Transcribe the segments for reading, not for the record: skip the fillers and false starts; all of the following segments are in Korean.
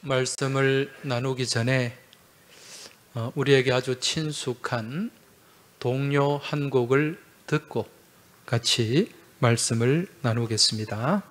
말씀을 나누기 전에 우리에게 아주 친숙한 동요 한 곡을 듣고 같이 말씀을 나누겠습니다.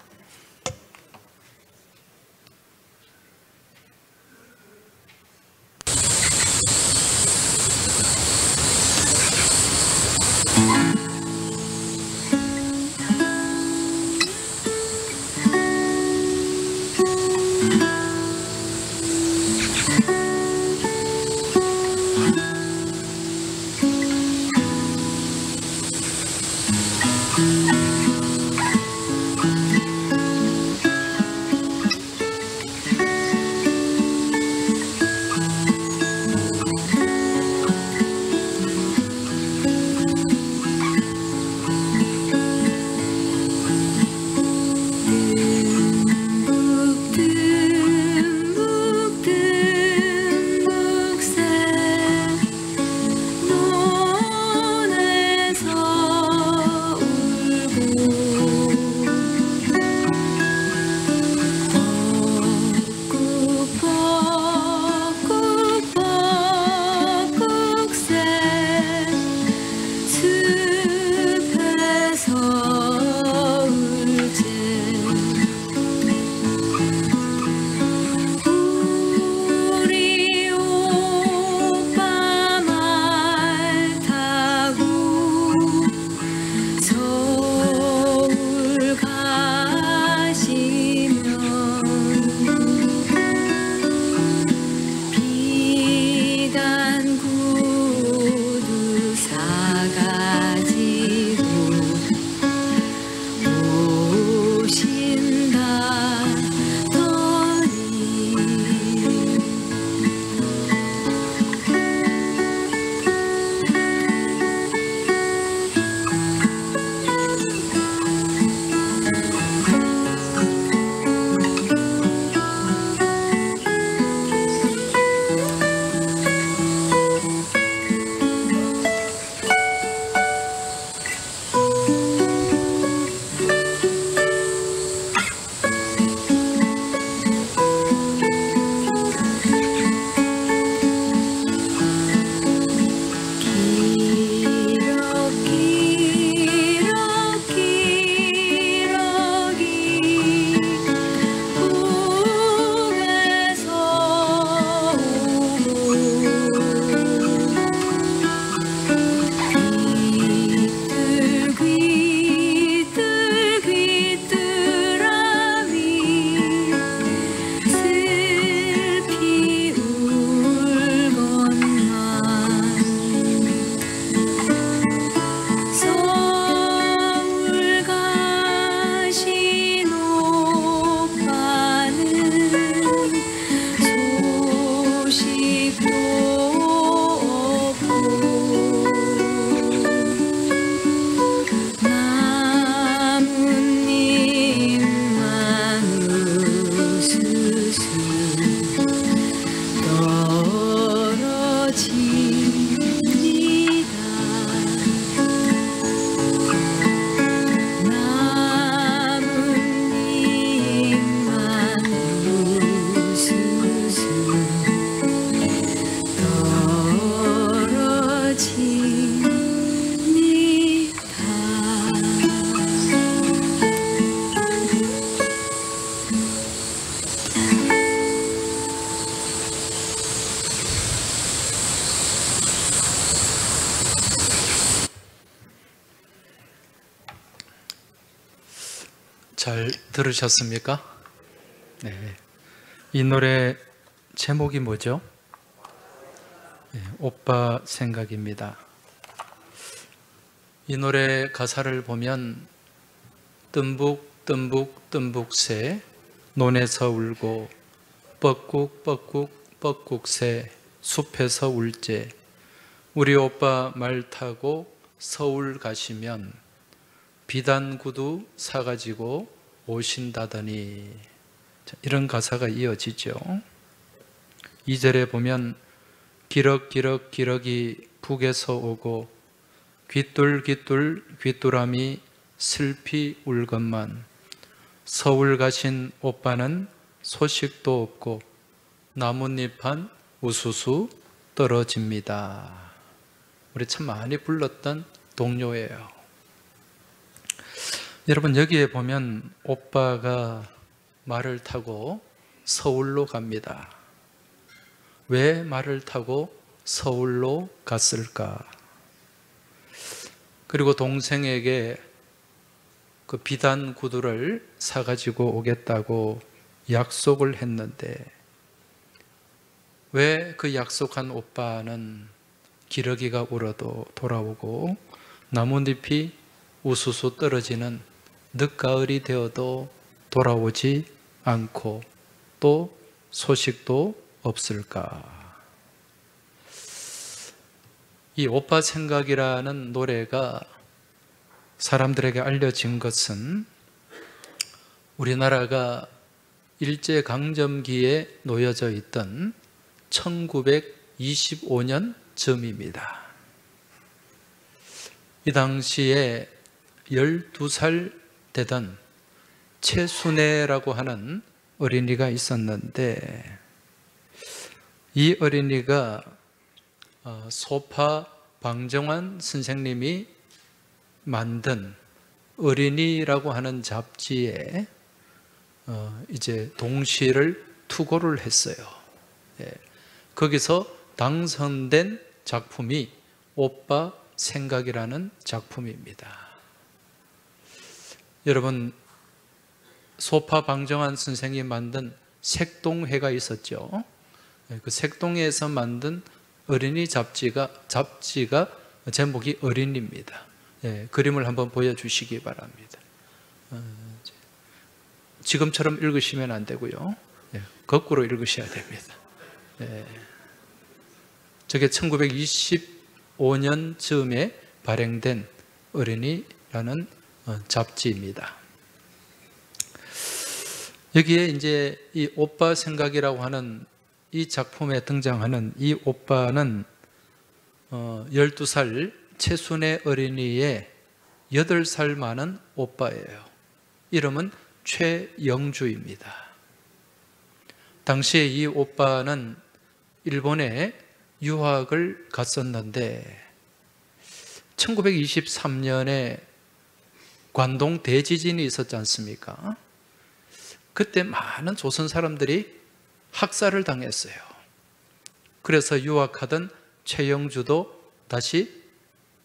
잘 들으셨습니까? 네. 이 노래 제목이 뭐죠? 네, 오빠 생각입니다. 이 노래 가사를 보면 뜸북 뜸북 뜸북새 논에서 울고 뻐꾹 뻐꾹 뻐꾹새 숲에서 울제 우리 오빠 말 타고 서울 가시면 비단구두 사가지고 오신다더니, 이런 가사가 이어지죠. 2절에 보면 기럭기럭 기럭이 북에서 오고 귀뚤귀뚤 귀뚜라미 슬피 울건만 서울 가신 오빠는 소식도 없고 나뭇잎 한 우수수 떨어집니다. 우리 참 많이 불렀던 동요예요. 여러분, 여기에 보면 오빠가 말을 타고 서울로 갑니다. 왜 말을 타고 서울로 갔을까? 그리고 동생에게 그 비단 구두를 사가지고 오겠다고 약속을 했는데 왜 그 약속한 오빠는 기러기가 울어도 돌아오고 나뭇잎이 우수수 떨어지는 늦가을이 되어도 돌아오지 않고 또 소식도 없을까? 이 오빠 생각이라는 노래가 사람들에게 알려진 것은 우리나라가 일제강점기에 놓여져 있던 1925년 즈음입니다. 이 당시에 12살 되던 최순애라고 하는 어린이가 있었는데 이 어린이가 소파 방정환 선생님이 만든 어린이라고 하는 잡지에 이제 동시를 투고를 했어요. 거기서 당선된 작품이 오빠 생각이라는 작품입니다. 여러분, 소파 방정환 선생이 만든 색동회가 있었죠. 그 색동회에서 만든 어린이 잡지가 제목이 어린이입니다. 그림을 한번 보여주시기 바랍니다. 지금처럼 읽으시면 안 되고요. 거꾸로 읽으셔야 됩니다. 저게 1925년 즈음에 발행된 어린이라는 잡지입니다. 여기에 이제 이 오빠 생각이라고 하는 이 작품에 등장하는 이 오빠는 12살 최순애 어린이의 8살 많은 오빠예요. 이름은 최영주입니다. 당시에 이 오빠는 일본에 유학을 갔었는데 1923년에 관동 대지진이 있었지 않습니까? 그때 많은 조선 사람들이 학살을 당했어요. 그래서 유학하던 최영주도 다시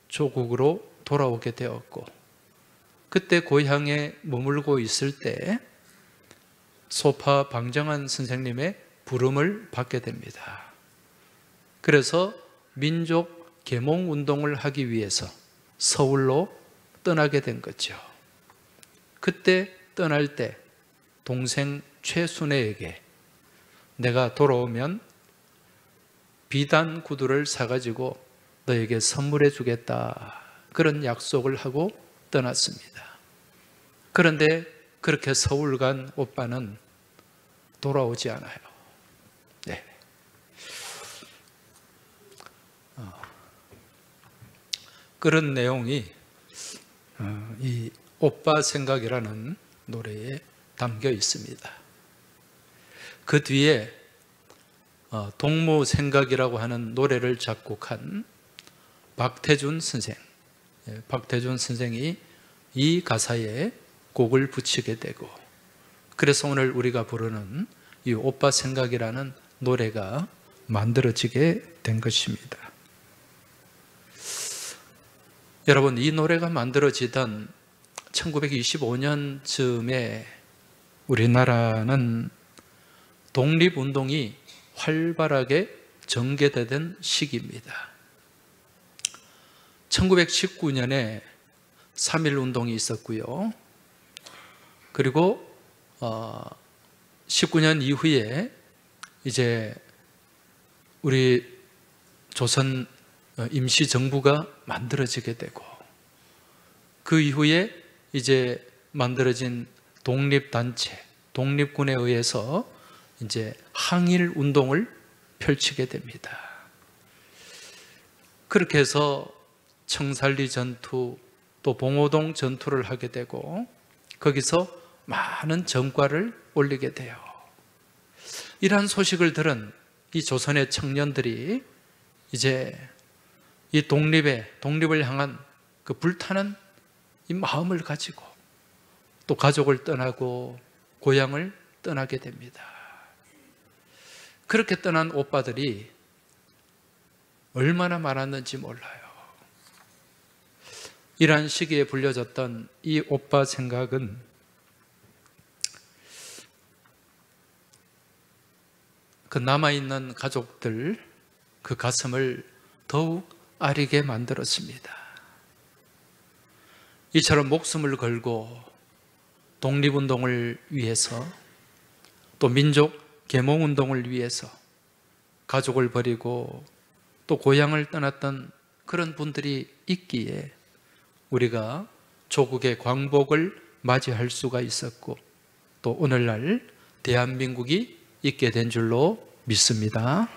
조국으로 돌아오게 되었고 그때 고향에 머물고 있을 때 소파 방정환 선생님의 부름을 받게 됩니다. 그래서 민족 계몽 운동을 하기 위해서 서울로 떠나게 된 거죠. 그때 떠날 때 동생 최순애에게 내가 돌아오면 비단 구두를 사가지고 너에게 선물해 주겠다 그런 약속을 하고 떠났습니다. 그런데 그렇게 서울 간 오빠는 돌아오지 않아요. 네. 그런 내용이 이 오빠 생각이라는 노래에 담겨 있습니다. 그 뒤에 동무 생각이라고 하는 노래를 작곡한 박태준 선생, 박태준 선생이 이 가사에 곡을 붙이게 되고 그래서 오늘 우리가 부르는 이 오빠 생각이라는 노래가 만들어지게 된 것입니다. 여러분, 이 노래가 만들어지던 1925년쯤에 우리나라는 독립운동이 활발하게 전개되던 시기입니다. 1919년에 3.1운동이 있었고요. 그리고 19년 이후에 이제 우리 조선 임시정부가 만들어지게 되고 그 이후에 이제 만들어진 독립단체, 독립군에 의해서 이제 항일 운동을 펼치게 됩니다. 그렇게 해서 청산리 전투 또 봉오동 전투를 하게 되고 거기서 많은 전과를 올리게 돼요. 이러한 소식을 들은 이 조선의 청년들이 이제 이 독립을 향한 그 불타는 이 마음을 가지고 또 가족을 떠나고 고향을 떠나게 됩니다. 그렇게 떠난 오빠들이 얼마나 많았는지 몰라요. 이러한 시기에 불려졌던 이 오빠 생각은 그 남아있는 가족들 그 가슴을 더욱 아리게 만들었습니다. 이처럼 목숨을 걸고 독립운동을 위해서 또 민족 계몽운동을 위해서 가족을 버리고 또 고향을 떠났던 그런 분들이 있기에 우리가 조국의 광복을 맞이할 수가 있었고 또 오늘날 대한민국이 있게 된 줄로 믿습니다.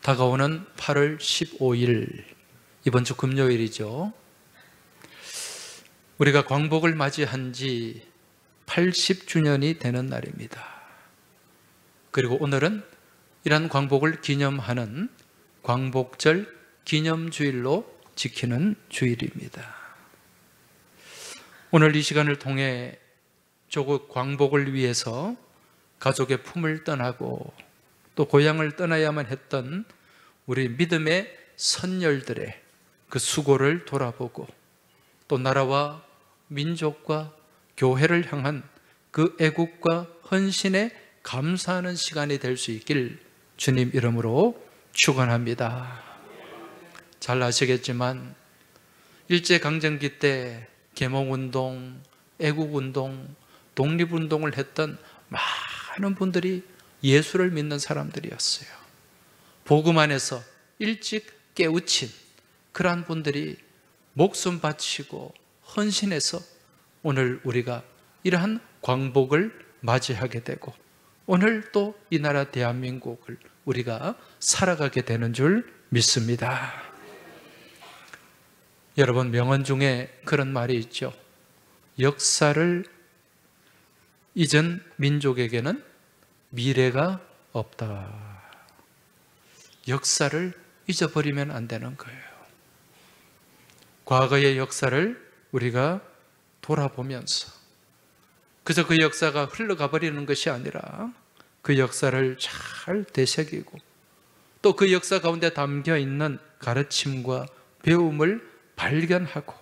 다가오는 8월 15일 이번 주 금요일이죠. 우리가 광복을 맞이한 지 80주년이 되는 날입니다. 그리고 오늘은 이러한 광복을 기념하는 광복절 기념주일로 지키는 주일입니다. 오늘 이 시간을 통해 조국 광복을 위해서 가족의 품을 떠나고 또 고향을 떠나야만 했던 우리 믿음의 선열들의 그 수고를 돌아보고 또 나라와 민족과 교회를 향한 그 애국과 헌신에 감사하는 시간이 될 수 있길 주님 이름으로 축원합니다. 잘 아시겠지만 일제강점기 때 계몽운동, 애국운동, 독립운동을 했던 많은 분들이 예수를 믿는 사람들이었어요. 복음 안에서 일찍 깨우친 그러한 분들이 목숨 바치고 헌신해서 오늘 우리가 이러한 광복을 맞이하게 되고 오늘 또 이 나라 대한민국을 우리가 살아가게 되는 줄 믿습니다. 여러분, 명언 중에 그런 말이 있죠. 역사를 잊은 민족에게는 미래가 없다. 역사를 잊어버리면 안 되는 거예요. 과거의 역사를 우리가 돌아보면서 그저 그 역사가 흘러가 버리는 것이 아니라 그 역사를 잘 되새기고 또 그 역사 가운데 담겨 있는 가르침과 배움을 발견하고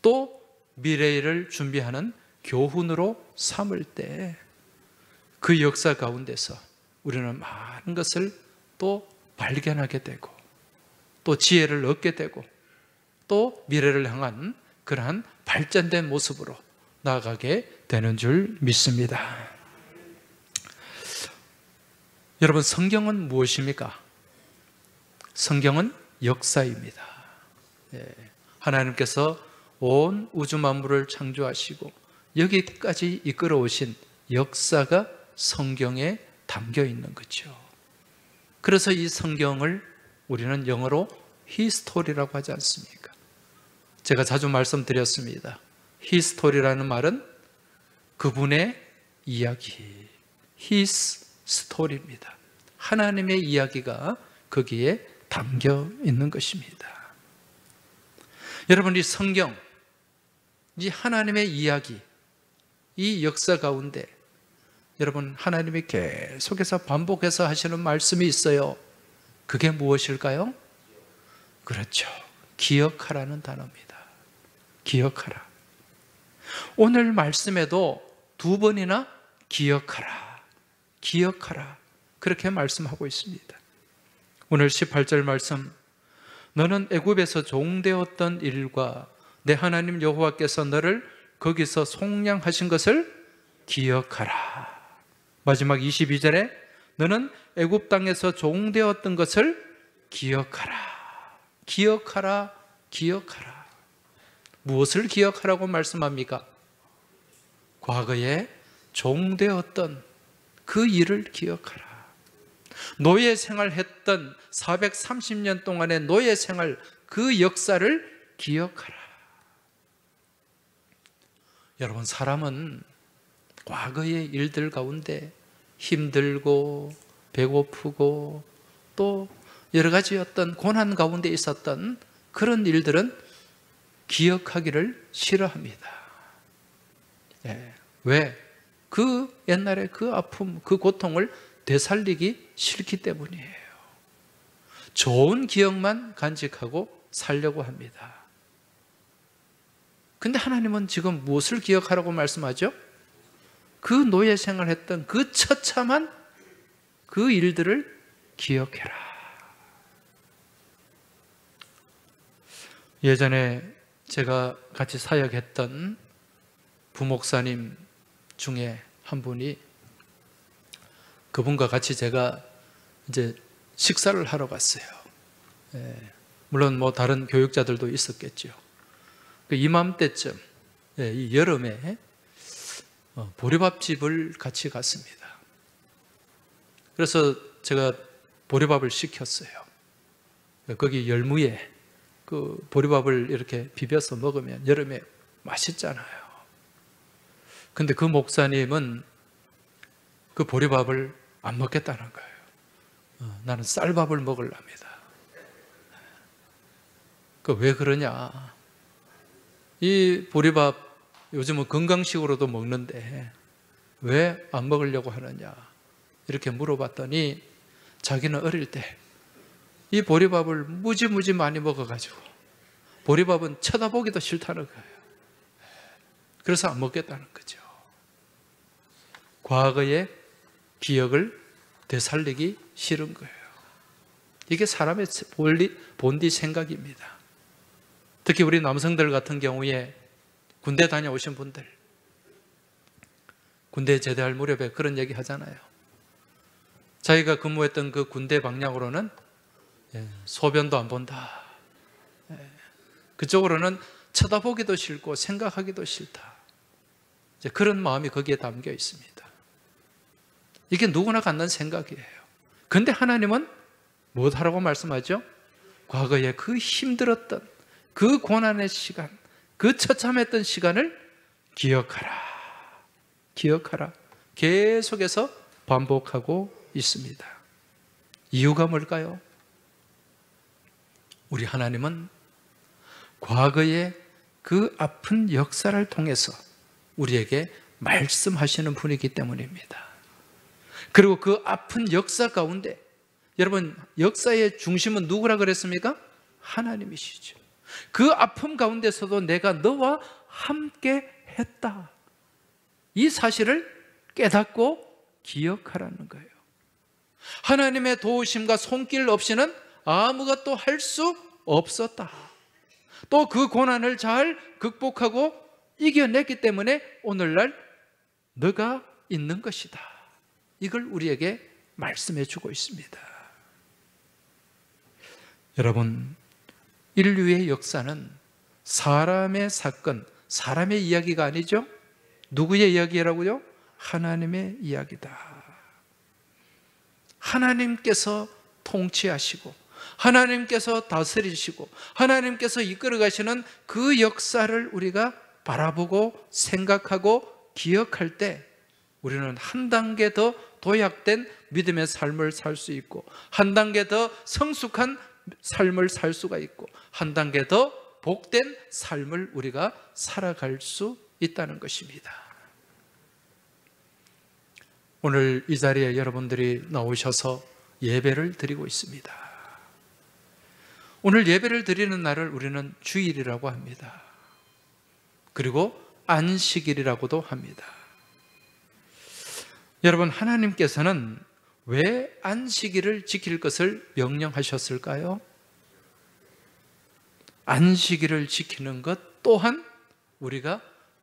또 미래를 준비하는 교훈으로 삼을 때 그 역사 가운데서 우리는 많은 것을 또 발견하게 되고 또 지혜를 얻게 되고 또 미래를 향한 그러한 발전된 모습으로 나아가게 되는 줄 믿습니다. 여러분, 성경은 무엇입니까? 성경은 역사입니다. 하나님께서 온 우주 만물을 창조하시고 여기까지 이끌어 오신 역사가 성경에 담겨 있는 거죠. 그래서 이 성경을 우리는 영어로 히스토리라고 하지 않습니까? 제가 자주 말씀드렸습니다. 히스토리라는 말은 그분의 이야기, His story입니다. 하나님의 이야기가 거기에 담겨 있는 것입니다. 여러분, 이 성경, 이 하나님의 이야기, 이 역사 가운데 여러분, 하나님이 계속해서 반복해서 하시는 말씀이 있어요. 그게 무엇일까요? 그렇죠. 기억하라는 단어입니다. 기억하라. 오늘 말씀에도 2번이나 기억하라, 기억하라 그렇게 말씀하고 있습니다. 오늘 18절 말씀, 너는 애굽에서 종되었던 일과 내 하나님 여호와께서 너를 거기서 속량하신 것을 기억하라. 마지막 22절에 너는 애굽 땅에서 종되었던 것을 기억하라. 기억하라, 기억하라. 무엇을 기억하라고 말씀합니까? 과거에 종되었던 그 일을 기억하라. 노예 생활했던 430년 동안의 노예 생활, 그 역사를 기억하라. 여러분, 사람은 과거의 일들 가운데 힘들고 배고프고 또 여러 가지 어떤 고난 가운데 있었던 그런 일들은 기억하기를 싫어합니다. 왜? 그 옛날에 그 아픔, 그 고통을 되살리기 싫기 때문이에요. 좋은 기억만 간직하고 살려고 합니다. 근데 하나님은 지금 무엇을 기억하라고 말씀하죠? 그 노예 생활했던 그 처참한 그 일들을 기억해라. 예전에 제가 같이 사역했던 부목사님 중에 한 분이, 그분과 같이 제가 이제 식사를 하러 갔어요. 물론 뭐 다른 교육자들도 있었겠죠. 그 이맘때쯤, 이 여름에 보리밥집을 같이 갔습니다. 그래서 제가 보리밥을 시켰어요. 거기 열무에 그 보리밥을 이렇게 비벼서 먹으면 여름에 맛있잖아요. 근데 그 목사님은 그 보리밥을 안 먹겠다는 거예요. 나는 쌀밥을 먹으랍니다. 그 왜 그러냐? 이 보리밥 요즘은 건강식으로도 먹는데 왜 안 먹으려고 하느냐? 이렇게 물어봤더니 자기는 어릴 때 이 보리밥을 무지무지 많이 먹어가지고 보리밥은 쳐다보기도 싫다는 거예요. 그래서 안 먹겠다는 거죠. 과거의 기억을 되살리기 싫은 거예요. 이게 사람의 본디 생각입니다. 특히 우리 남성들 같은 경우에 군대 다녀오신 분들, 군대 제대할 무렵에 그런 얘기 하잖아요. 자기가 근무했던 그 군대 방향으로는 소변도 안 본다. 그쪽으로는 쳐다보기도 싫고 생각하기도 싫다. 이제 그런 마음이 거기에 담겨 있습니다. 이게 누구나 갖는 생각이에요. 그런데 하나님은 무엇하라고 말씀하죠? 과거에 그 힘들었던 그 고난의 시간, 그 처참했던 시간을 기억하라. 기억하라. 계속해서 반복하고 있습니다. 이유가 뭘까요? 우리 하나님은 과거의 그 아픈 역사를 통해서 우리에게 말씀하시는 분이기 때문입니다. 그리고 그 아픈 역사 가운데, 여러분, 역사의 중심은 누구라 그랬습니까? 하나님이시죠. 그 아픔 가운데서도 내가 너와 함께 했다. 이 사실을 깨닫고 기억하라는 거예요. 하나님의 도우심과 손길 없이는 아무것도 할 수 없었다. 또 그 고난을 잘 극복하고 이겨냈기 때문에 오늘날 너가 있는 것이다. 이걸 우리에게 말씀해 주고 있습니다. 여러분, 인류의 역사는 사람의 사건, 사람의 이야기가 아니죠? 누구의 이야기라고요? 하나님의 이야기다. 하나님께서 통치하시고 하나님께서 다스리시고 하나님께서 이끌어 가시는 그 역사를 우리가 바라보고 생각하고 기억할 때 우리는 한 단계 더 도약된 믿음의 삶을 살 수 있고 한 단계 더 성숙한 삶을 살 수가 있고 한 단계 더 복된 삶을 우리가 살아갈 수 있다는 것입니다. 오늘 이 자리에 여러분들이 나오셔서 예배를 드리고 있습니다. 오늘 예배를 드리는 날을 우리는 주일이라고 합니다. 그리고 안식일이라고도 합니다. 여러분, 하나님께서는 왜 안식일을 지킬 것을 명령하셨을까요? 안식일을 지키는 것 또한 우리가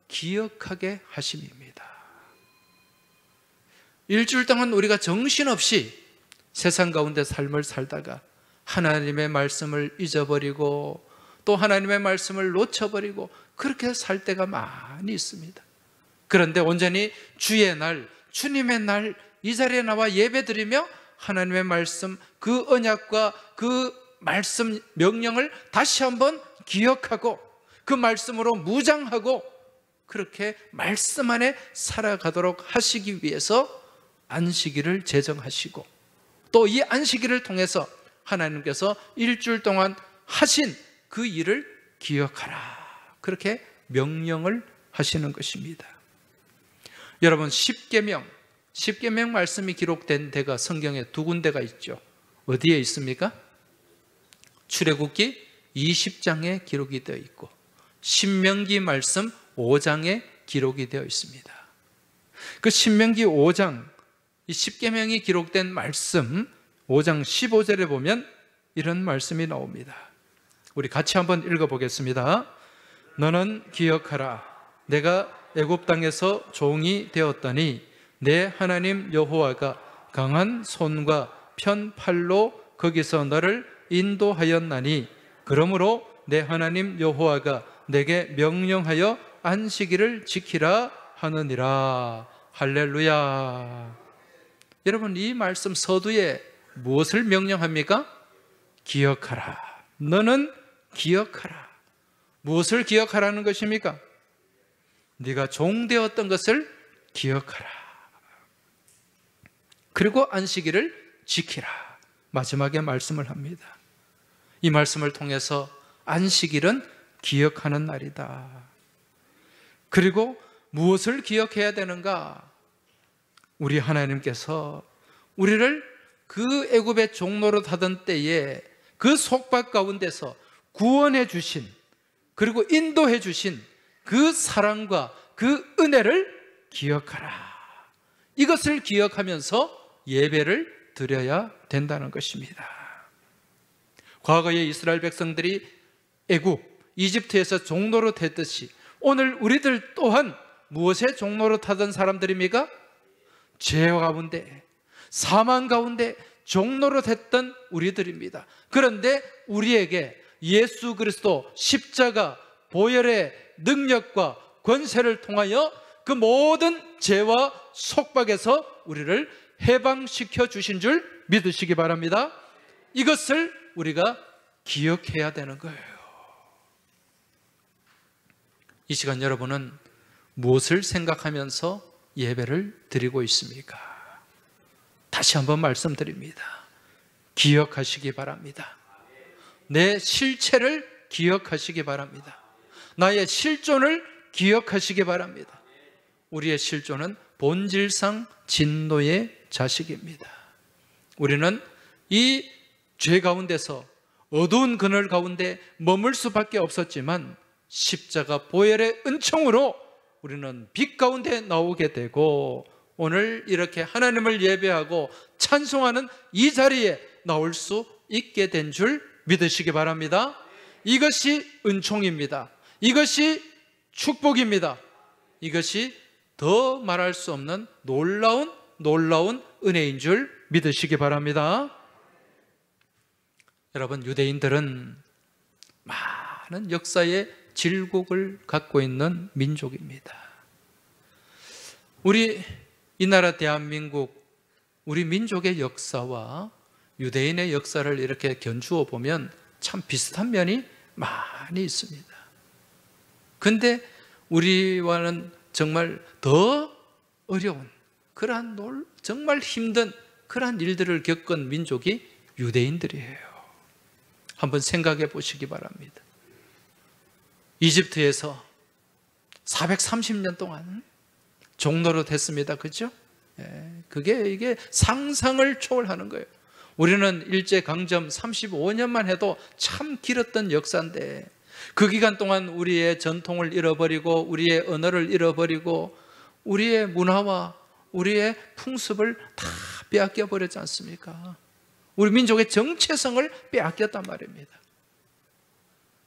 기억하게 하심입니다. 일주일 동안 우리가 정신없이 세상 가운데 삶을 살다가 하나님의 말씀을 잊어버리고 또 하나님의 말씀을 놓쳐버리고 그렇게 살 때가 많이 있습니다. 그런데 온전히 주의 날, 주님의 날 이 자리에 나와 예배드리며 하나님의 말씀, 그 언약과 그 말씀 명령을 다시 한번 기억하고 그 말씀으로 무장하고 그렇게 말씀 안에 살아가도록 하시기 위해서 안식일을 제정하시고, 또 이 안식일을 통해서 하나님께서 일주일 동안 하신 그 일을 기억하라, 그렇게 명령을 하시는 것입니다. 여러분, 십계명 말씀이 기록된 데가 성경에 두 군데가 있죠. 어디에 있습니까? 출애굽기 20장에 기록이 되어 있고, 신명기 말씀 5장에 기록이 되어 있습니다. 그 신명기 5장, 이 십계명이 기록된 말씀 5장 15절에 보면 이런 말씀이 나옵니다. 우리 같이 한번 읽어보겠습니다. 너는 기억하라. 내가 애굽 땅에서 종이 되었더니 내 하나님 여호와가 강한 손과 편 팔로 거기서 너를 인도하였나니, 그러므로 내 하나님 여호와가 내게 명령하여 안식일을 지키라 하느니라. 할렐루야. 여러분, 이 말씀 서두에 무엇을 명령합니까? 기억하라. 너는 기억하라. 무엇을 기억하라는 것입니까? 네가 종되었던 것을 기억하라. 그리고 안식일을 지키라. 마지막에 말씀을 합니다. 이 말씀을 통해서 안식일은 기억하는 날이다. 그리고 무엇을 기억해야 되는가? 우리 하나님께서 우리를 그 애굽의 종노릇 하던 때에 그 속박 가운데서 구원해 주신, 그리고 인도해 주신 그 사랑과 그 은혜를 기억하라. 이것을 기억하면서 예배를 드려야 된다는 것입니다. 과거에 이스라엘 백성들이 애굽, 이집트에서 종노릇 했듯이 오늘 우리들 또한 무엇에 종노릇 하던 사람들입니까? 죄 가운데, 사망 가운데 종노릇 했던 우리들입니다. 그런데 우리에게 예수 그리스도 십자가 보혈의 능력과 권세를 통하여 그 모든 죄와 속박에서 우리를 해방시켜 주신 줄 믿으시기 바랍니다. 이것을 우리가 기억해야 되는 거예요. 이 시간 여러분은 무엇을 생각하면서 예배를 드리고 있습니까? 다시 한번 말씀드립니다. 기억하시기 바랍니다. 내 실체를 기억하시기 바랍니다. 나의 실존을 기억하시기 바랍니다. 우리의 실존은 본질상 진노의 자식입니다. 우리는 이 죄 가운데서 어두운 그늘 가운데 머물 수밖에 없었지만 십자가 보혈의 은총으로 우리는 빛 가운데 나오게 되고, 오늘 이렇게 하나님을 예배하고 찬송하는 이 자리에 나올 수 있게 된 줄 믿으시기 바랍니다. 이것이 은총입니다. 이것이 축복입니다. 이것이 더 말할 수 없는 놀라운 은혜인 줄 믿으시기 바랍니다. 여러분, 유대인들은 많은 역사의 질곡을 갖고 있는 민족입니다. 우리 이 나라 대한민국, 우리 민족의 역사와 유대인의 역사를 이렇게 견주어 보면 참 비슷한 면이 많이 있습니다. 근데 우리와는 정말 더 어려운, 그러한 정말 힘든 그러한 일들을 겪은 민족이 유대인들이에요. 한번 생각해 보시기 바랍니다. 이집트에서 430년 동안 종노릇 했습니다. 그렇죠? 이게 상상을 초월하는 거예요. 우리는 일제강점 35년만 해도 참 길었던 역사인데, 그 기간 동안 우리의 전통을 잃어버리고 우리의 언어를 잃어버리고 우리의 문화와 우리의 풍습을 다 빼앗겨 버렸지 않습니까? 우리 민족의 정체성을 빼앗겼단 말입니다.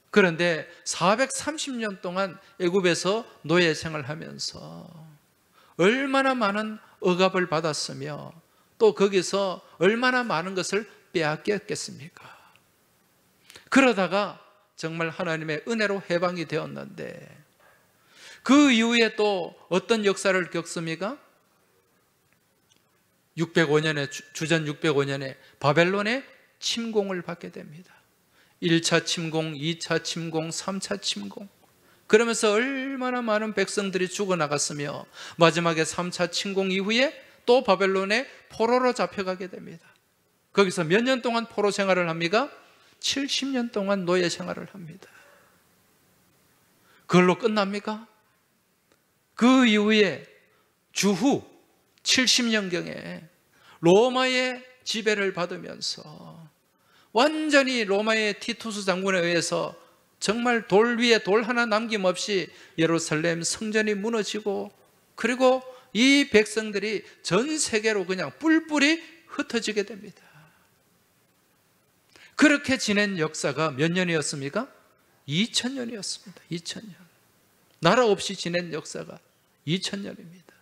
그런데 430년 동안 애굽에서 노예 생활하면서 얼마나 많은 억압을 받았으며 또 거기서 얼마나 많은 것을 빼앗겼겠습니까? 그러다가 정말 하나님의 은혜로 해방이 되었는데, 그 이후에 또 어떤 역사를 겪습니까? 605년에 주전 605년에 바벨론의 침공을 받게 됩니다. 1차 침공, 2차 침공, 3차 침공. 그러면서 얼마나 많은 백성들이 죽어나갔으며 마지막에 3차 침공 이후에 또 바벨론의 포로로 잡혀가게 됩니다. 거기서 몇 년 동안 포로 생활을 합니까? 70년 동안 노예 생활을 합니다. 그걸로 끝납니까? 그 이후에 주후 70년경에 로마의 지배를 받으면서 완전히 로마의 티투스 장군에 의해서 정말 돌 위에 돌 하나 남김없이 예루살렘 성전이 무너지고, 그리고 이 백성들이 전 세계로 그냥 뿔뿔이 흩어지게 됩니다. 그렇게 지낸 역사가 몇 년이었습니까? 2000년이었습니다. 2000년. 나라 없이 지낸 역사가 2000년입니다.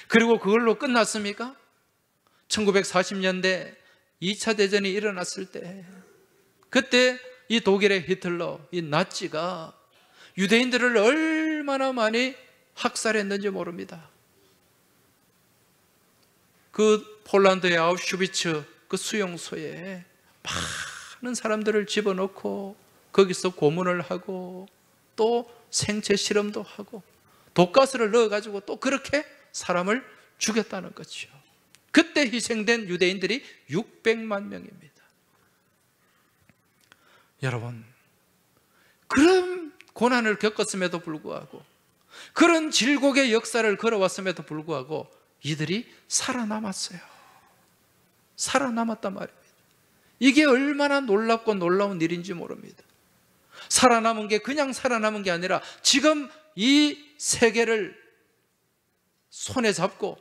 그리고 그걸로 끝났습니까? 1940년대 2차 대전이 일어났을 때, 그때 이 독일의 히틀러, 이 나치가 유대인들을 얼마나 많이 학살했는지 모릅니다. 그 폴란드의 아우슈비츠 그 수용소에 많은 사람들을 집어넣고 거기서 고문을 하고 또 생체 실험도 하고 독가스를 넣어가지고 또 그렇게 사람을 죽였다는 거죠. 그때 희생된 유대인들이 600만 명입니다. 여러분, 그런 고난을 겪었음에도 불구하고, 그런 질곡의 역사를 걸어왔음에도 불구하고 이들이 살아남았어요. 살아남았단 말입니다. 이게 얼마나 놀랍고 놀라운 일인지 모릅니다. 살아남은 게 그냥 살아남은 게 아니라 지금 이 세계를 손에 잡고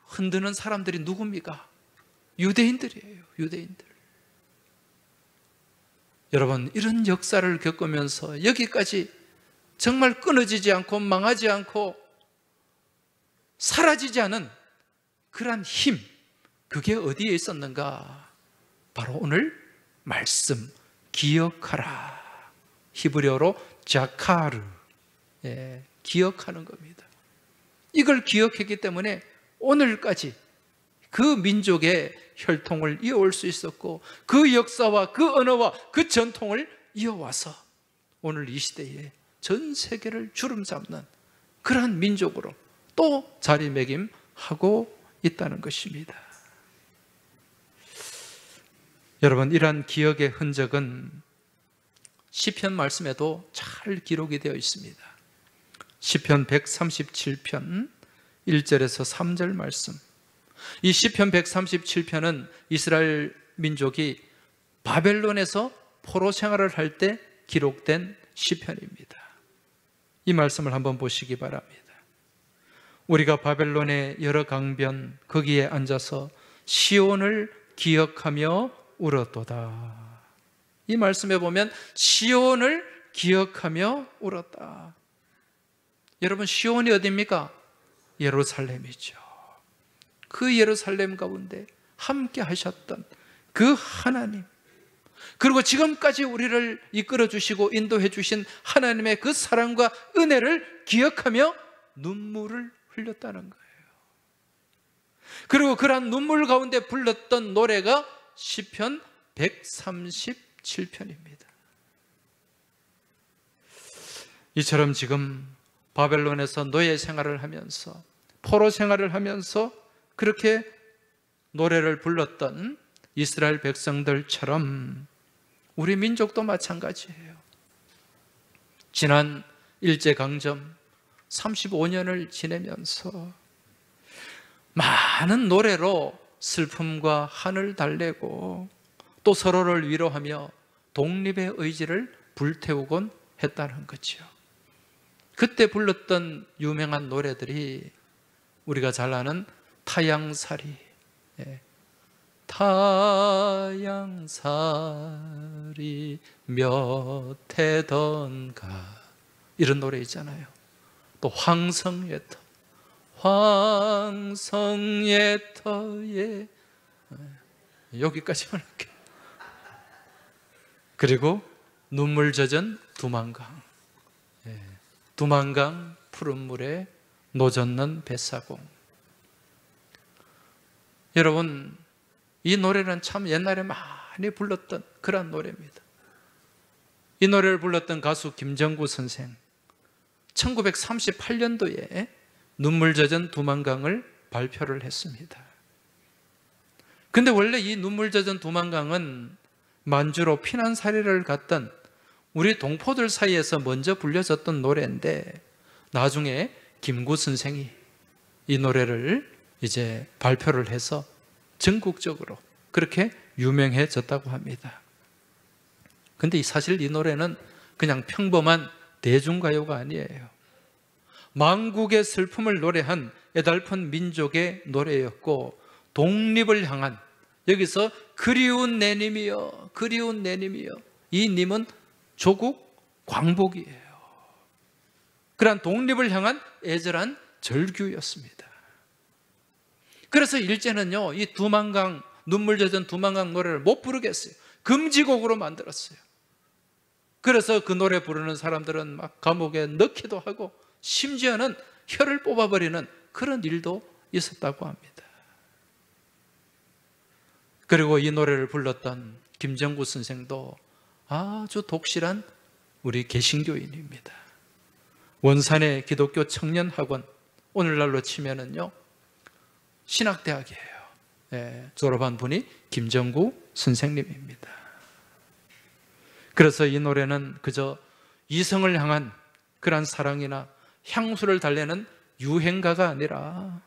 흔드는 사람들이 누굽니까? 유대인들이에요. 유대인들. 여러분, 이런 역사를 겪으면서 여기까지 정말 끊어지지 않고 망하지 않고 사라지지 않은 그러한 힘, 그게 어디에 있었는가? 바로 오늘 말씀, 기억하라. 히브리어로 자카르, 기억하는 겁니다. 이걸 기억했기 때문에 오늘까지 그 민족의 혈통을 이어올 수 있었고, 그 역사와 그 언어와 그 전통을 이어와서 오늘 이 시대에 전 세계를 주름 잡는 그러한 민족으로 또 자리매김하고 있다는 것입니다. 여러분, 이러한 기억의 흔적은 시편 말씀에도 잘 기록이 되어 있습니다. 시편 137편 1절에서 3절 말씀. 이 시편 137편은 이스라엘 민족이 바벨론에서 포로 생활을 할 때 기록된 시편입니다. 이 말씀을 한번 보시기 바랍니다. 우리가 바벨론의 여러 강변 거기에 앉아서 시온을 기억하며 울었도다. 이 말씀에 보면 시온을 기억하며 울었다. 여러분, 시온이 어디입니까? 예루살렘이죠. 그 예루살렘 가운데 함께 하셨던 그 하나님, 그리고 지금까지 우리를 이끌어 주시고 인도해 주신 하나님의 그 사랑과 은혜를 기억하며 눈물을 흘렸다는 거예요. 그리고 그러한 눈물 가운데 불렀던 노래가 시편 137편입니다. 이처럼 지금 바벨론에서 노예 생활을 하면서, 포로 생활을 하면서 그렇게 노래를 불렀던 이스라엘 백성들처럼 우리 민족도 마찬가지예요. 지난 일제강점 35년을 지내면서 많은 노래로 슬픔과 한을 달래고 또 서로를 위로하며 독립의 의지를 불태우곤 했다는 거죠. 그때 불렀던 유명한 노래들이 우리가 잘 아는 타양살이, 타양살이 몇 해던가, 이런 노래 있잖아요. 또 황성의 터, 황성의 터에, 여기까지만 할게요. 그리고 눈물 젖은 두만강, 두만강 푸른 물에 노젓는 뱃사공. 여러분, 이 노래는 참 옛날에 많이 불렀던 그런 노래입니다. 이 노래를 불렀던 가수 김정구 선생, 1938년도에 눈물 젖은 두만강을 발표를 했습니다. 근데 원래 이 눈물 젖은 두만강은 만주로 피난사리를 갔던 우리 동포들 사이에서 먼저 불려졌던 노래인데, 나중에 김구 선생이 이 노래를 이제 발표를 해서 전국적으로 그렇게 유명해졌다고 합니다. 근데 사실 이 노래는 그냥 평범한 대중가요가 아니에요. 망국의 슬픔을 노래한 애달픈 민족의 노래였고, 독립을 향한, 여기서 그리운 내 님이여, 그리운 내 님이여, 이 님은 조국 광복이에요. 그러한 독립을 향한 애절한 절규였습니다. 그래서 일제는요, 이 두만강, 눈물 젖은 두만강 노래를 못 부르겠어요. 금지곡으로 만들었어요. 그래서 그 노래 부르는 사람들은 막 감옥에 넣기도 하고, 심지어는 혀를 뽑아버리는 그런 일도 있었다고 합니다. 그리고 이 노래를 불렀던 김정구 선생도 아주 독실한 우리 개신교인입니다. 원산의 기독교 청년학원, 오늘날로 치면은요 신학대학이에요. 졸업한 분이 김정구 선생님입니다. 그래서 이 노래는 그저 이성을 향한 그러한 사랑이나 향수를 달래는 유행가가 아니라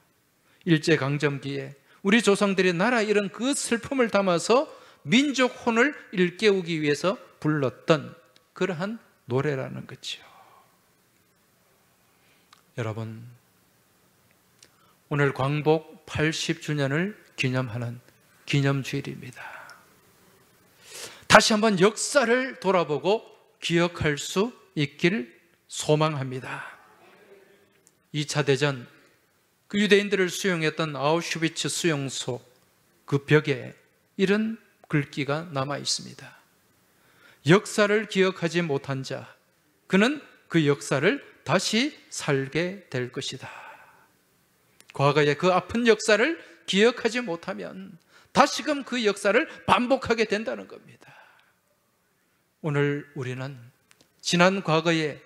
일제강점기에 우리 조상들이 나라 잃은 그 슬픔을 담아서 민족 혼을 일깨우기 위해서 불렀던 그러한 노래라는 거죠. 여러분, 오늘 광복 80주년을 기념하는 기념주일입니다. 다시 한번 역사를 돌아보고 기억할 수 있길 소망합니다. 2차 대전, 그 유대인들을 수용했던 아우슈비츠 수용소 그 벽에 이런 글귀가 남아 있습니다. 역사를 기억하지 못한 자, 그는 그 역사를 다시 살게 될 것이다. 과거의 그 아픈 역사를 기억하지 못하면 다시금 그 역사를 반복하게 된다는 겁니다. 오늘 우리는 지난 과거의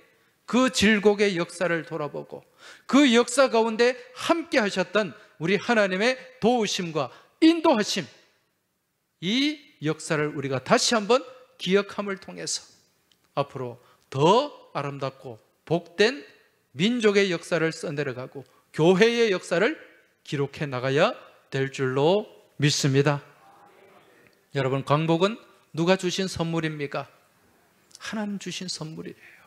그 질곡의 역사를 돌아보고 그 역사 가운데 함께 하셨던 우리 하나님의 도우심과 인도하심, 이 역사를 우리가 다시 한번 기억함을 통해서 앞으로 더 아름답고 복된 민족의 역사를 써내려가고 교회의 역사를 기록해 나가야 될 줄로 믿습니다. 여러분, 광복은 누가 주신 선물입니까? 하나님 주신 선물이에요.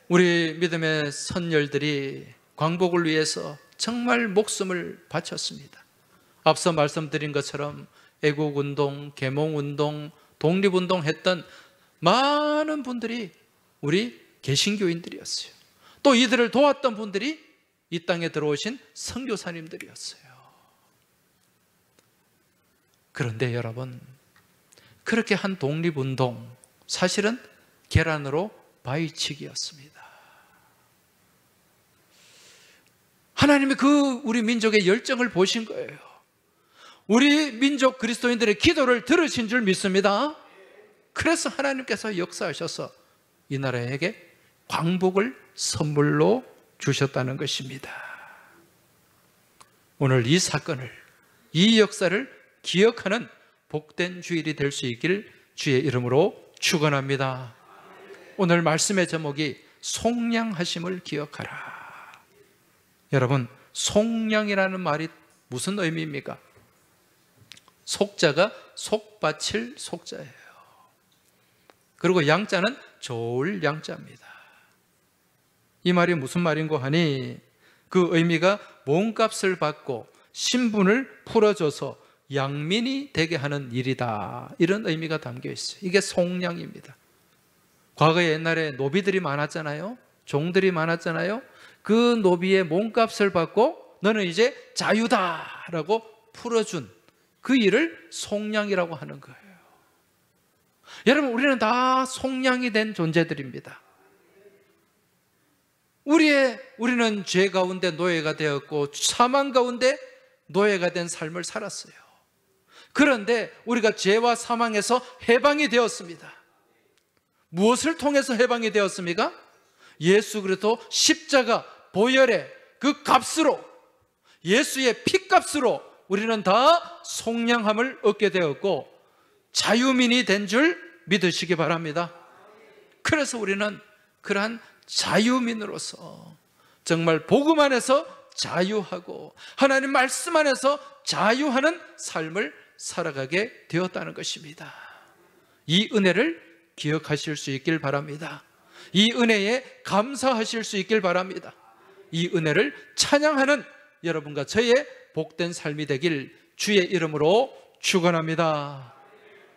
우리 믿음의 선열들이 광복을 위해서 정말 목숨을 바쳤습니다. 앞서 말씀드린 것처럼 애국운동, 계몽운동, 독립운동 했던 많은 분들이 우리 개신교인들이었어요. 또 이들을 도왔던 분들이 이 땅에 들어오신 선교사님들이었어요. 그런데 여러분, 그렇게 한 독립운동, 사실은 계란으로 바위치기였습니다. 하나님이 그 우리 민족의 열정을 보신 거예요. 우리 민족 그리스도인들의 기도를 들으신 줄 믿습니다. 그래서 하나님께서 역사하셔서 이 나라에게 광복을 선물로 주셨다는 것입니다. 오늘 이 사건을, 이 역사를 기억하는 복된 주일이 될 수 있길 주의 이름으로 축원합니다. 오늘 말씀의 제목이 속량하심을 기억하라. 여러분, 속량이라는 말이 무슨 의미입니까? 속자가 속바칠 속자예요. 그리고 양자는 좋을 양자입니다. 이 말이 무슨 말인고 하니, 그 의미가 몸값을 받고 신분을 풀어줘서 양민이 되게 하는 일이다, 이런 의미가 담겨 있어요. 이게 속량입니다. 과거에 옛날에 노비들이 많았잖아요. 종들이 많았잖아요. 그 노비의 몸값을 받고 너는 이제 자유다라고 풀어준 그 일을 속량이라고 하는 거예요. 여러분, 우리는 다 속량이 된 존재들입니다. 우리는 죄 가운데 노예가 되었고 사망 가운데 노예가 된 삶을 살았어요. 그런데 우리가 죄와 사망에서 해방이 되었습니다. 무엇을 통해서 해방이 되었습니까? 예수 그리스도 십자가 보혈의 그 값으로, 예수의 피값으로 우리는 다 속량함을 얻게 되었고 자유민이 된 줄 믿으시기 바랍니다. 그래서 우리는 그러한 자유민으로서 정말 복음 안에서 자유하고 하나님 말씀 안에서 자유하는 삶을 살아가게 되었다는 것입니다. 이 은혜를 기억하실 수 있길 바랍니다. 이 은혜에 감사하실 수 있길 바랍니다. 이 은혜를 찬양하는 여러분과 저의 복된 삶이 되길 주의 이름으로 축원합니다.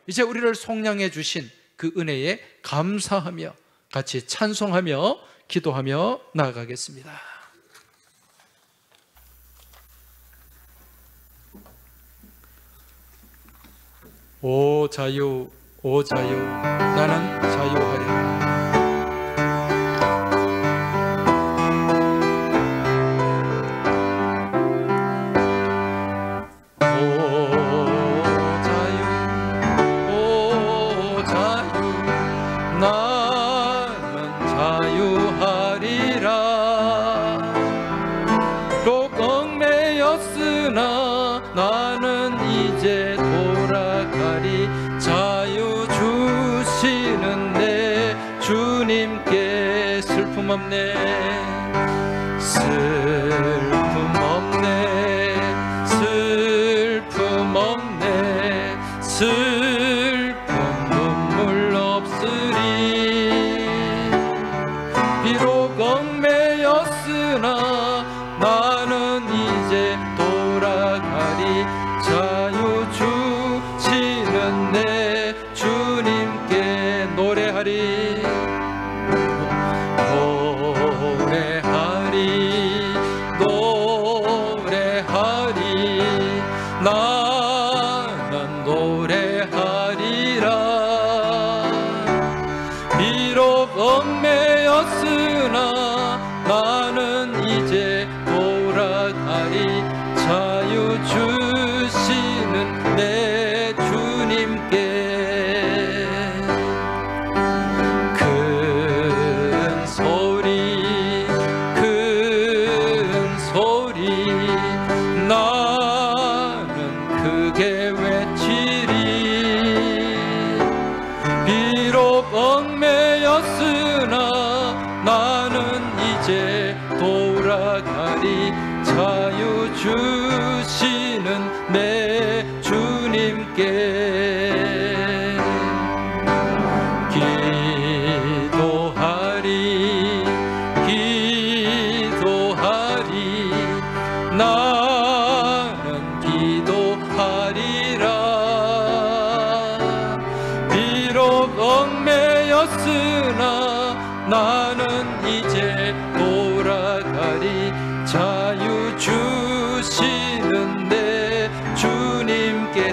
이제 우리를 속량해 주신 그 은혜에 감사하며 같이 찬송하며 기도하며 나아가겠습니다. 오 자유, 오 자유, 나는 자유하리라.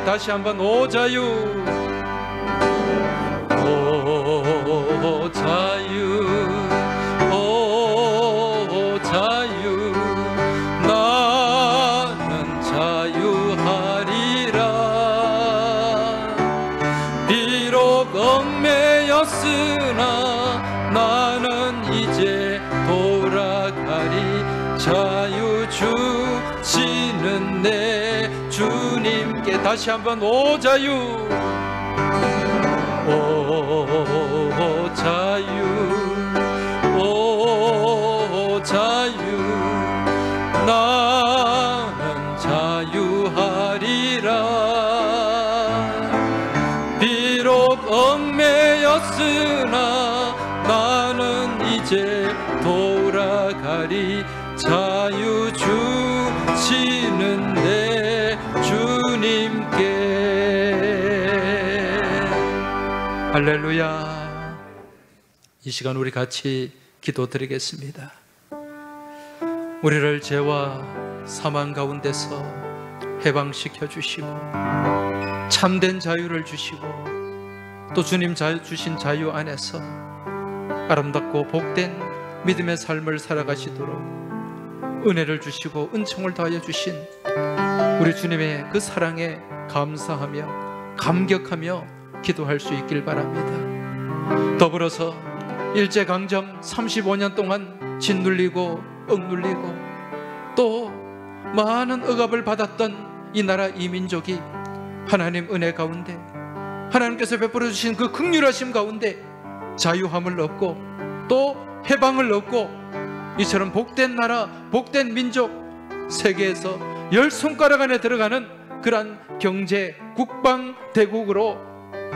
다시 한번 오 자유, 오 자유, 오 자유, 나는 자유하리라. 비록 얽매였으나 나는 이제 돌아가리. 자유 주시는 내 주님께 다시 한번 오 자유, 오 자유, 오 자유, 나는 자유하리라. 비록 얽매였으나 나는 이제 돌아가리. 자유 주시는 내 주님께. 할렐루야. 이 시간 우리 같이 기도드리겠습니다. 우리를 죄와 사망 가운데서 해방시켜 주시고 참된 자유를 주시고 또 주님 주신 자유 안에서 아름답고 복된 믿음의 삶을 살아가시도록 은혜를 주시고 은총을 더하여 주신 우리 주님의 그 사랑에 감사하며 감격하며 기도할 수 있길 바랍니다. 더불어서 일제강점 35년 동안 짓눌리고 억눌리고 또 많은 억압을 받았던 이 나라 이 민족이 하나님 은혜 가운데 하나님께서 베풀어 주신 그 긍휼하심 가운데 자유함을 얻고 또 해방을 얻고 이처럼 복된 나라, 복된 민족, 세계에서 10손가락 안에 들어가는 그러한 경제, 국방, 대국으로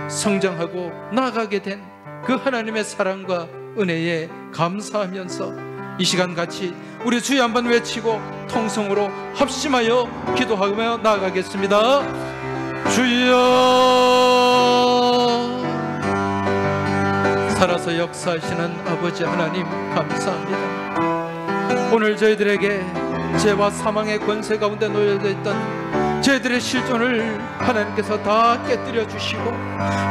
성장하고 나아가게 된 그 하나님의 사랑과 은혜에 감사하면서 이 시간 같이 우리 주여 한번 외치고 통성으로 합심하여 기도하며 나아가겠습니다. 주여, 살아서 역사하시는 아버지 하나님 감사합니다. 오늘 저희들에게 죄와 사망의 권세 가운데 놓여져 있던 저희들의 실존을 하나님께서 다 깨뜨려 주시고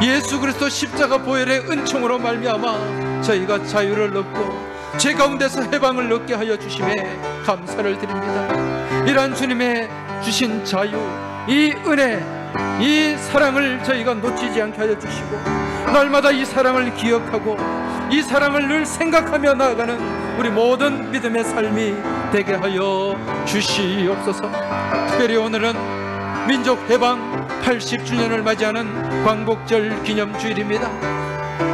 예수 그리스도 십자가 보혈의 은총으로 말미암아 저희가 자유를 얻고 죄 가운데서 해방을 얻게 하여 주심에 감사를 드립니다. 이러한 주님의 주신 자유, 이 은혜, 이 사랑을 저희가 놓치지 않게 하여 주시고 날마다 이 사랑을 기억하고 이 사랑을 늘 생각하며 나아가는 우리 모든 믿음의 삶이 되게 하여 주시옵소서. 특별히 오늘은 민족 해방 80주년을 맞이하는 광복절 기념주일입니다.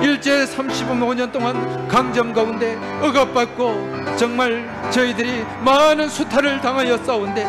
일제 35년 동안 강점 가운데 억압받고 정말 저희들이 많은 수탈을 당하여 싸운데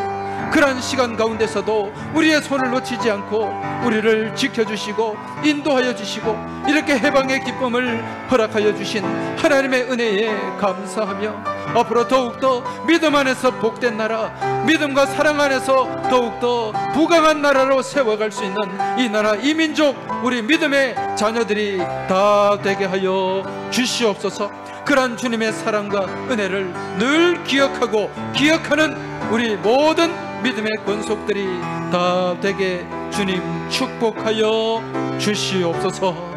그러한 시간 가운데서도 우리의 손을 놓치지 않고 우리를 지켜주시고 인도하여 주시고 이렇게 해방의 기쁨을 허락하여 주신 하나님의 은혜에 감사하며 앞으로 더욱더 믿음 안에서 복된 나라, 믿음과 사랑 안에서 더욱더 부강한 나라로 세워갈 수 있는 이 나라, 이 민족, 우리 믿음의 자녀들이 다 되게 하여 주시옵소서. 그러한 주님의 사랑과 은혜를 늘 기억하고 기억하는 우리 모든 믿음의 권속들이 다 되게 주님 축복하여 주시옵소서.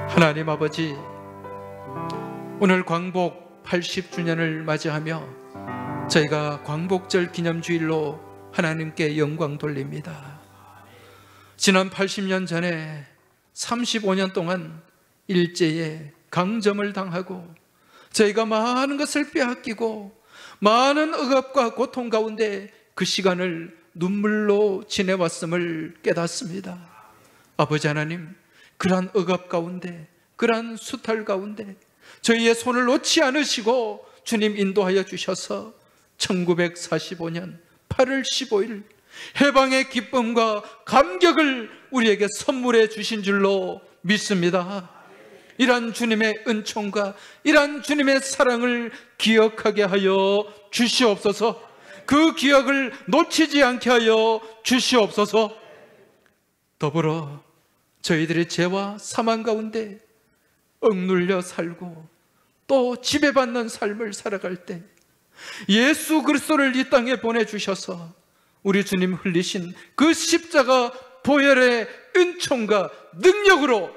하나님 아버지, 오늘 광복 80주년을 맞이하며 저희가 광복절 기념주일로 하나님께 영광 돌립니다. 지난 80년 전에 35년 동안 일제에 강점을 당하고 저희가 많은 것을 빼앗기고 많은 억압과 고통 가운데 그 시간을 눈물로 지내왔음을 깨닫습니다. 아버지 하나님, 그러한 억압 가운데, 그러한 수탈 가운데 저희의 손을 놓지 않으시고 주님 인도하여 주셔서 1945년 8월 15일 해방의 기쁨과 감격을 우리에게 선물해 주신 줄로 믿습니다. 이러한 주님의 은총과 이러한 주님의 사랑을 기억하게 하여 주시옵소서. 그 기억을 놓치지 않게 하여 주시옵소서. 더불어 저희들의 죄와 사망 가운데 억눌려 살고 또 지배받는 삶을 살아갈 때 예수 그리스도를 이 땅에 보내주셔서 우리 주님 흘리신 그 십자가 보혈의 은총과 능력으로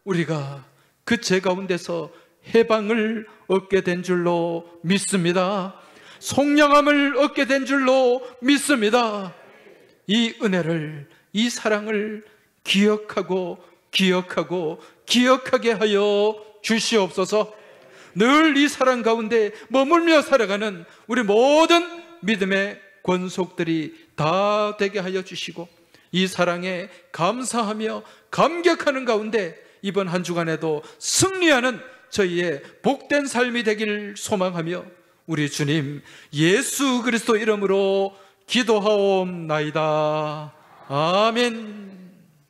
우리가 그 죄 가운데서 해방을 얻게 된 줄로 믿습니다. 속량함을 얻게 된 줄로 믿습니다. 이 은혜를, 이 사랑을 기억하고 기억하게 하여 주시옵소서. 늘 이 사랑 가운데 머물며 살아가는 우리 모든 믿음의 권속들이 다 되게 하여 주시고 이 사랑에 감사하며 감격하는 가운데 이번 한 주간에도 승리하는 저희의 복된 삶이 되길 소망하며 우리 주님 예수 그리스도 이름으로 기도하옵나이다. 아멘.